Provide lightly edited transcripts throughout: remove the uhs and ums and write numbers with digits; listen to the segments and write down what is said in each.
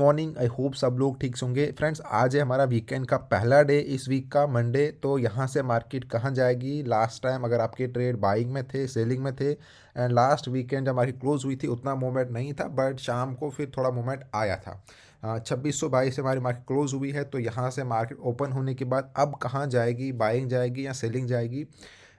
Morning. I hope सब लोग ठीक से होंगे। फ्रेंड्स, आज है हमारा वीकेंड का पहला डे, इस वीक का मंडे। तो यहाँ से मार्केट कहाँ जाएगी? लास्ट टाइम अगर आपके ट्रेड बाइंग में थे, सेलिंग में थे, एंड लास्ट वीकेंड जब हमारी क्लोज हुई थी उतना मूवमेंट नहीं था, बट शाम को फिर थोड़ा मूवमेंट आया था। 2622 से हमारी मार्केट क्लोज हुई है। तो यहाँ से मार्केट ओपन होने के बाद अब कहाँ जाएगी? बाइंग जाएगी या सेलिंग जाएगी?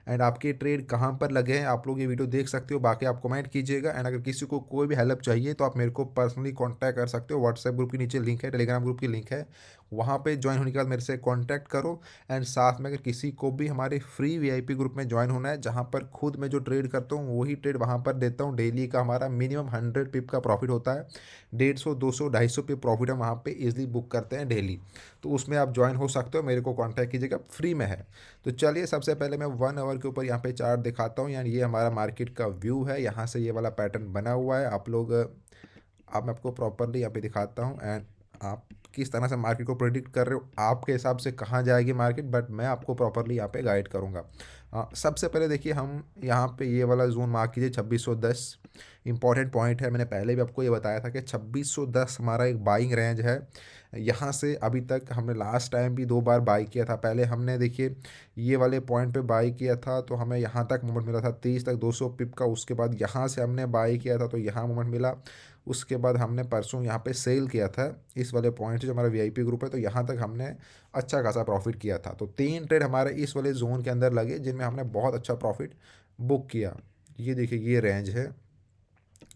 एंड आपके ट्रेड कहाँ पर लगे हैं आप लोग ये वीडियो देख सकते हो। बाकी आप कमेंट कीजिएगा, एंड अगर किसी को कोई भी हेल्प चाहिए तो आप मेरे को पर्सनली कांटेक्ट कर सकते हो। व्हाट्सएप ग्रुप के नीचे लिंक है, टेलीग्राम ग्रुप की लिंक है, वहाँ पे ज्वाइन होने के बाद मेरे से कांटेक्ट करो। एंड साथ में अगर किसी को भी हमारे फ्री वीआईपी ग्रुप में ज्वाइन होना है, जहाँ पर खुद मैं जो ट्रेड करता हूँ वही ट्रेड वहाँ पर देता हूँ। डेली का हमारा मिनिमम 100 पिप का प्रॉफिट होता है। 150, 200, 250 पिप प्रॉफिट हम वहाँ पे इजिली बुक करते हैं डेली। तो उसमें आप ज्वाइन हो सकते हो, मेरे को कॉन्टैक्ट कीजिएगा, फ्री में है। तो चलिए सबसे पहले मैं 1 आवर के ऊपर यहाँ पे चार्ट दिखाता हूँ। यानी ये हमारा मार्केट का व्यू है, यहाँ से ये वाला पैटर्न बना हुआ है। आप लोग, अब मैं आपको प्रॉपरली यहाँ पे दिखाता हूँ, एंड आप किस तरह से मार्केट को प्रेडिक्ट कर रहे हो, आपके हिसाब से कहाँ जाएगी मार्केट, बट मैं आपको प्रॉपरली यहाँ पे गाइड करूँगा। सबसे पहले देखिए, हम यहाँ पे ये वाला जोन मार्क कीजिए 2610। इंपॉर्टेंट पॉइंट है, मैंने पहले भी आपको ये बताया था कि 2610 हमारा एक बाइंग रेंज है। यहाँ से अभी तक हमने लास्ट टाइम भी 2 बार बाई किया था। पहले हमने देखिए ये वाले पॉइंट पे बाई किया था तो हमें यहाँ तक मूवमेंट मिला था 30 तक 200 पिप का। उसके बाद यहाँ से हमने बाई किया था तो यहाँ मूवमेंट मिला। उसके बाद हमने परसों यहाँ पे सेल किया था इस वाले पॉइंट से, जो हमारा वीआईपी ग्रुप है, तो यहाँ तक हमने अच्छा खासा प्रॉफिट किया था। तो 3 ट्रेड हमारे इस वाले जोन के अंदर लगे जिनमें हमने बहुत अच्छा प्रॉफिट बुक किया। ये देखिए ये रेंज है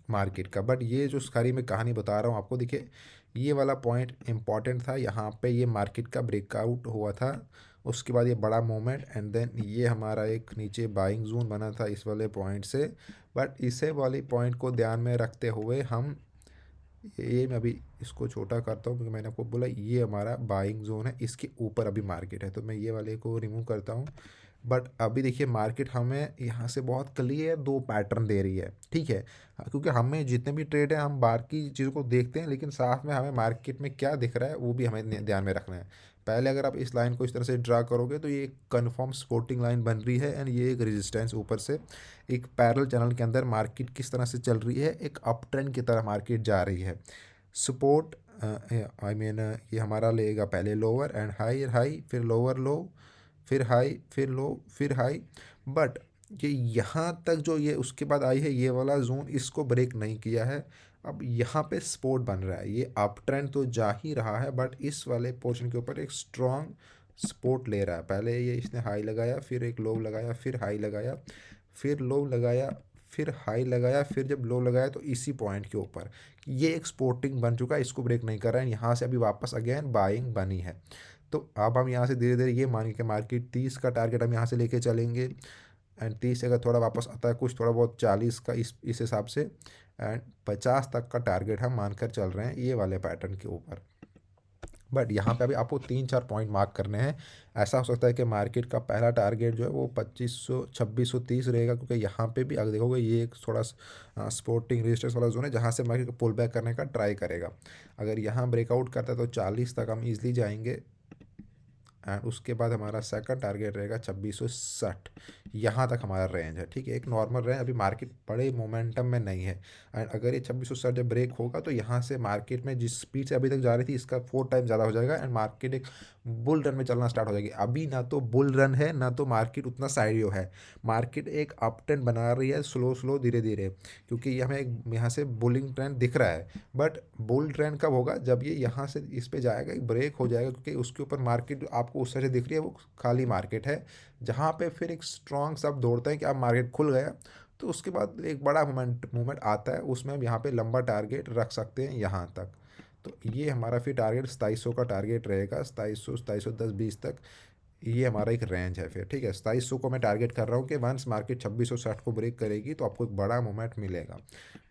मार्केट का। बट ये जो सारी मैं कहानी बता रहा हूँ आपको, देखिए ये वाला पॉइंट इंपॉर्टेंट था। यहाँ पे ये मार्केट का ब्रेकआउट हुआ था, उसके बाद ये बड़ा मूवमेंट, एंड देन ये हमारा एक नीचे बाइंग जोन बना था इस वाले पॉइंट से। बट इसे वाली पॉइंट को ध्यान में रखते हुए हम, ये मैं अभी इसको छोटा करता हूँ क्योंकि मैंने आपको बोला ये हमारा बाइंग जोन है, इसके ऊपर अभी मार्केट है, तो मैं ये वाले को रिमूव करता हूँ। बट अभी देखिए मार्केट हमें यहाँ से बहुत क्लियर 2 पैटर्न दे रही है, ठीक है। क्योंकि हमें जितने भी ट्रेड है हम बाकी चीज़ों को देखते हैं, लेकिन साथ में हमें मार्केट में क्या दिख रहा है वो भी हमें ध्यान में रखना है। पहले अगर आप इस लाइन को इस तरह से ड्रा करोगे तो ये एक कन्फर्म सपोर्टिंग लाइन बन रही है, एंड ये एक रेजिस्टेंस ऊपर से एक पैरेलल चैनल के अंदर मार्केट किस तरह से चल रही है, एक अप ट्रेंड की तरह मार्केट जा रही है। सपोर्ट, आई मीन ये हमारा लेगा पहले लोअर एंड हाई, हाई फिर लोअर लो, फिर हाई फिर लो फिर हाई। बट ये यहाँ तक जो ये उसके बाद आई है ये वाला जोन, इसको ब्रेक नहीं किया है। अब यहाँ पे सपोर्ट बन रहा है, ये अप ट्रेंड तो जा ही रहा है, बट इस वाले पोर्शन के ऊपर एक स्ट्रॉन्ग सपोर्ट ले रहा है। पहले ये इसने हाई लगाया, फिर एक लो लगाया, फिर हाई लगाया, फिर लो लगाया, फिर हाई लगाया, फिर जब लो लगाया तो इसी पॉइंट के ऊपर ये एक सपोर्टिंग बन चुका है, इसको ब्रेक नहीं कर रहा है। यहाँ से अभी वापस अगेन बाइंग बनी है। तो अब हम यहाँ से धीरे धीरे ये मान के मार्केट 30 का टारगेट हम यहाँ से लेके चलेंगे, एंड 30 से अगर थोड़ा वापस आता है कुछ थोड़ा बहुत 40 का इस हिसाब से, एंड 50 तक का टारगेट हम मानकर चल रहे हैं ये वाले पैटर्न के ऊपर। बट यहाँ पे अभी आपको 3-4 पॉइंट मार्क करने हैं। ऐसा हो सकता है कि मार्केट का पहला टारगेट जो है वो 2500 2630 रहेगा, क्योंकि यहाँ पे भी अगर देखोगे ये एक थोड़ा सपोर्टिंग रेजिस्टेंस वाला जोन है जहाँ से मार्केट को पुल बैक करने का ट्राई करेगा। अगर यहाँ ब्रेकआउट करता है तो 40 तक हम इजीली जाएंगे, एंड उसके बाद हमारा सेकंड टारगेट रहेगा 2660। यहाँ तक हमारा रेंज है, ठीक है, एक नॉर्मल रेंज। अभी मार्केट बड़े मोमेंटम में नहीं है, एंड अगर ये 2660 जब ब्रेक होगा तो यहाँ से मार्केट में जिस स्पीड से अभी तक जा रही थी इसका 4 टाइम ज़्यादा हो जाएगा, एंड मार्केट एक बुल रन में चलना स्टार्ट हो जाएगी। अभी ना तो बुल रन है ना तो मार्केट उतना साइडियो है। मार्केट एक अप ट्रेंड बना रही है, स्लो स्लो धीरे धीरे, क्योंकि ये हमें एक यहाँ से बुलिंग ट्रेंड दिख रहा है। बट बुल ट्रेंड कब होगा? जब ये यहाँ से इस पे जाएगा, एक ब्रेक हो जाएगा, क्योंकि उसके ऊपर मार्केट आपको उस तरह से दिख रही है वो खाली मार्केट है, जहाँ पे फिर एक स्ट्रॉन्ग सब दौड़ता है कि अब मार्केट खुल गया। तो उसके बाद एक बड़ा मूवमेंट आता है, उसमें हम यहाँ पे लंबा टारगेट रख सकते हैं यहाँ तक। तो ये हमारा फिर टारगेट 2700 का टारगेट रहेगा, 2700 2710 20 तक। ये हमारा एक रेंज है फिर, ठीक है। 2700 को मैं टारगेट कर रहा हूँ कि वंस मार्केट 2660 को ब्रेक करेगी तो आपको एक बड़ा मोमेंट मिलेगा।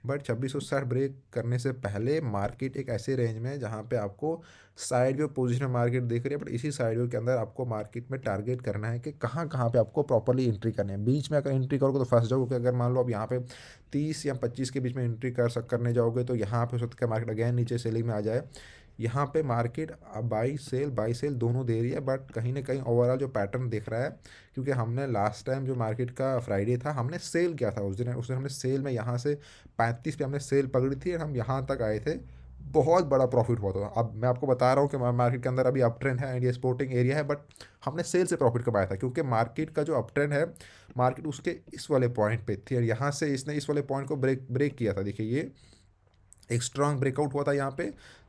बट 2660 ब्रेक करने से पहले मार्केट एक ऐसे रेंज में है जहाँ पे आपको साइड व्यू पोजीशन में मार्केट दिख रही है, बट इसी साइड व्यू के अंदर आपको मार्केट में टारगेट करना है कि कहाँ कहाँ पे आपको प्रॉपरली एंट्री करनी है। बीच में अगर एंट्री करोगे तो फंस जाओगे, क्योंकि अगर मान लो आप यहाँ पे 30 या 25 के बीच में एंट्री करने जाओगे तो यहाँ पे हो सकता है मार्केट अगेन नीचे सेलिंग में आ जाए। यहाँ पे मार्केट बाई सेल दोनों दे रही है, बट कहीं ना कहीं ओवरऑल जो पैटर्न दिख रहा है, क्योंकि हमने लास्ट टाइम जो मार्केट का फ्राइडे था हमने सेल किया था उस दिन हमने सेल में यहाँ से 35 पे हमने सेल पकड़ी थी और हम यहाँ तक आए थे बहुत बड़ा प्रॉफिट हुआ था। अब मैं आपको बता रहा हूँ कि मार्केट के अंदर अभी अप ट्रेंड है एंड ये सपोर्टिंग एरिया है, बट हमने सेल से प्रॉफिट कमाया था क्योंकि मार्केट का जो अप ट्रेंड है, मार्केट उसके इस वाले पॉइंट पे थी और यहाँ से इसने इस वाले पॉइंट को ब्रेक ब्रेक किया था। देखिए ये एक स्ट्रांग ब्रेकआउट हुआ था यहाँ पे,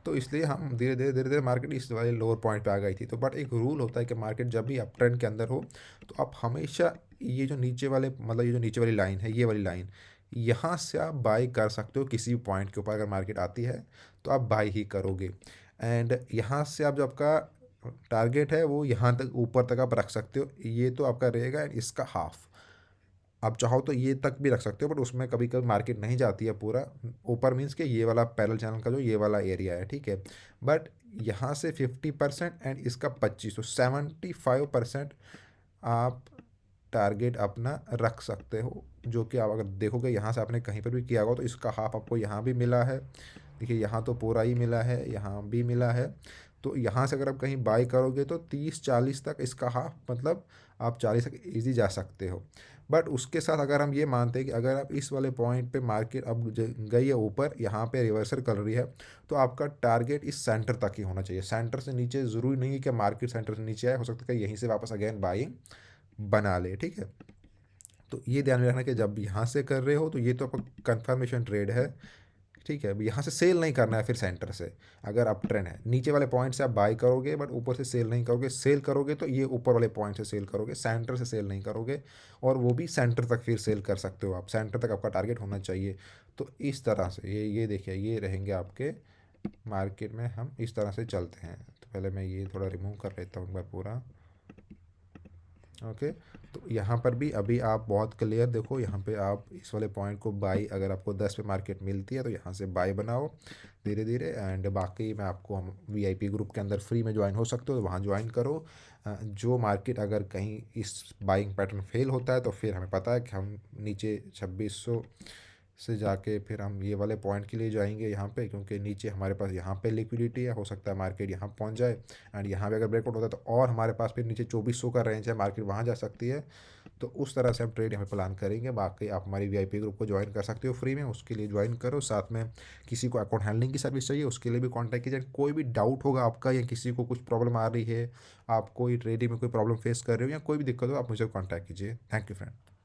तो इसलिए हम धीरे धीरे मार्केट इस वाले लोअर पॉइंट पे आ गई थी। तो बट एक रूल होता है कि मार्केट जब भी अप ट्रेंड के अंदर हो तो आप हमेशा ये जो नीचे वाले, मतलब ये जो नीचे वाली लाइन है, ये वाली लाइन, यहाँ से आप बाई कर सकते हो किसी भी पॉइंट के ऊपर। अगर मार्केट आती है तो आप बाई ही करोगे एंड यहाँ से आप जो आपका टारगेट है वो यहाँ तक ऊपर तक आप रख सकते हो। ये तो आपका रहेगा एंड इसका हाफ आप चाहो तो ये तक भी रख सकते हो, बट उसमें कभी कभी मार्केट नहीं जाती है पूरा ऊपर, मीन्स कि ये वाला पैरेलल चैनल का जो ये वाला एरिया है, ठीक है। बट यहाँ से 50% एंड इसका 25, तो 75% आप टारगेट अपना रख सकते हो। जो कि आप अगर देखोगे यहाँ से आपने कहीं पर भी किया होगा तो इसका हाफ आपको यहाँ भी मिला है। देखिए यहाँ तो पूरा ही मिला है, यहाँ भी मिला है। तो यहाँ से अगर आप कहीं बाई करोगे तो 30-40 तक इसका हाफ, मतलब आप 40 तक ईजी जा सकते हो। बट उसके साथ अगर हम ये मानते हैं कि अगर आप इस वाले पॉइंट पे मार्केट अब गई है ऊपर, यहाँ पे रिवर्सल कर रही है, तो आपका टारगेट इस सेंटर तक ही होना चाहिए। सेंटर से नीचे ज़रूरी नहीं है कि मार्केट सेंटर से नीचे आए, हो सकता है कि यहीं से वापस अगेन बाइंग बना ले, ठीक है। तो ये ध्यान में रखना कि जब यहाँ से कर रहे हो तो ये तो आपका कंफर्मेशन ट्रेड है, ठीक है। अब यहाँ से सेल नहीं करना है फिर सेंटर से। अगर अप ट्रेंड है नीचे वाले पॉइंट से आप बाई करोगे बट ऊपर से सेल नहीं करोगे। सेल करोगे तो ये ऊपर वाले पॉइंट से सेल करोगे, सेंटर से सेल नहीं करोगे। और वो भी सेंटर तक फिर सेल कर सकते हो आप, सेंटर तक आपका टारगेट होना चाहिए। तो इस तरह से ये देखिए ये रहेंगे आपके मार्केट में। हम इस तरह से चलते हैं। तो पहले मैं ये थोड़ा रिमूव कर लेता हूँ एक बार पूरा, ओके। तो यहाँ पर भी अभी आप बहुत क्लियर देखो, यहाँ पे आप इस वाले पॉइंट को बाई, अगर आपको 10 पे मार्केट मिलती है तो यहाँ से बाई बनाओ धीरे धीरे। एंड बाकी मैं आपको, हम वीआईपी ग्रुप के अंदर फ्री में ज्वाइन हो सकते हो तो वहाँ ज्वाइन करो। जो मार्केट अगर कहीं इस बाइंग पैटर्न फेल होता है तो फिर हमें पता है कि हम नीचे 2600 से जाके फिर हम ये वाले पॉइंट के लिए जाएंगे यहाँ पे, क्योंकि नीचे हमारे पास यहाँ पे लिक्विडिटी है, हो सकता है मार्केट यहाँ पहुँच जाए। एंड यहाँ पे अगर ब्रेकआउट होता है तो और हमारे पास फिर नीचे 2400 का रेंज है, मार्केट वहाँ जा सकती है। तो उस तरह से हम ट्रेड यहाँ पे प्लान करेंगे। बाकी आप हमारी वीआईपी ग्रुप को ज्वाइन कर सकते हो फ्री में, उसके लिए ज्वाइन करो। साथ में किसी को अकाउंट हैंडलिंग की सर्विस चाहिए उसके लिए भी कॉन्टैक्ट कीजिए। कोई भी डाउट होगा आपका या किसी को कुछ प्रॉब्लम आ रही है, आप कोई ट्रेडिंग में कोई प्रॉब्लम फेस कर रहे हो या कोई भी दिक्कत हो, आप मुझे कॉन्टैक्ट कीजिए। Thank you friend.